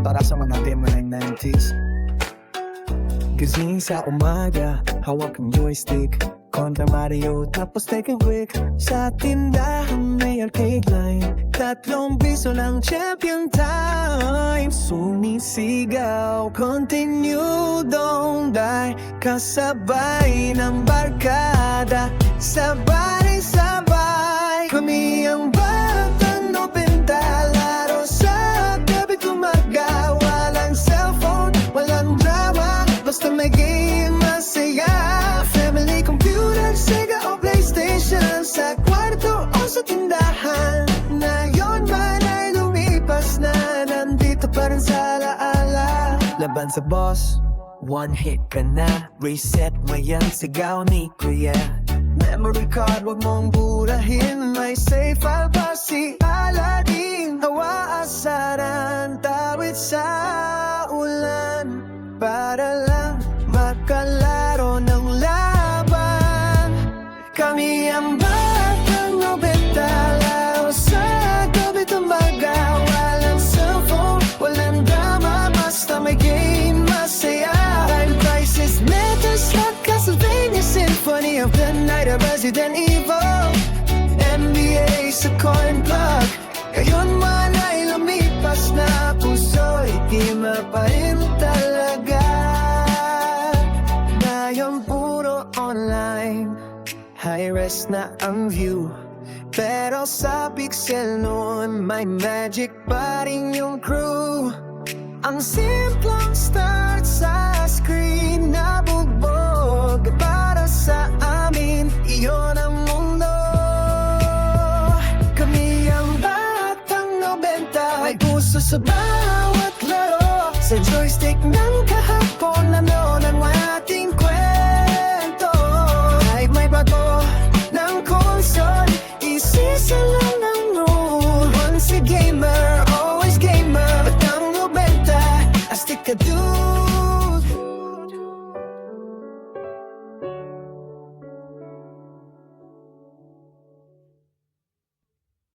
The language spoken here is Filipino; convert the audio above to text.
para sa mga tema ng 90s. Gising sa umaga, hawak ang joystick, kontra Mario, tapos take a quick. Sa tindahan may arcade line, 3 piso lang champion time. Sumisigaw, continue, don't die, kasabay ng barkada, sabay-sabay. Kami ang batang 90, laro sa gabi tumaga. Walang cellphone, walang drama, basta may game, masaya. Family computer, Sega o PlayStation, sa kwarto o sa tindahan. Ngayon man ay lumipas na, nandito pa rin sa alaala. Laban sa boss, one hit ka na, reset mo yan, sigaw ni Kuya. Memory card, wag mong burahin, may save file pa si Aladdin. Hawa asaran, tawid sa ulan, para lang makalaro ng laban. Kami ang batang 90, laro sa gabi tumaga. Walang cellphone, walang drama, basta may game, masaya. Time Crisis, Metal Slug, Castlevania, Symphony of the Night, Resident Evil, NBA sa coin plug. Ngayon man ay lumipas na, puso'y di mapahin talaga. Ngayon puro online, high-res na ang view, pero sa pixel noon may magic pa rin yung crew. Ang simpleng start sa screen na bugbog, para sa amin iyon ang mundo. Kami ang batang 90, may puso sa bawat laro, sa joystick ng kahapon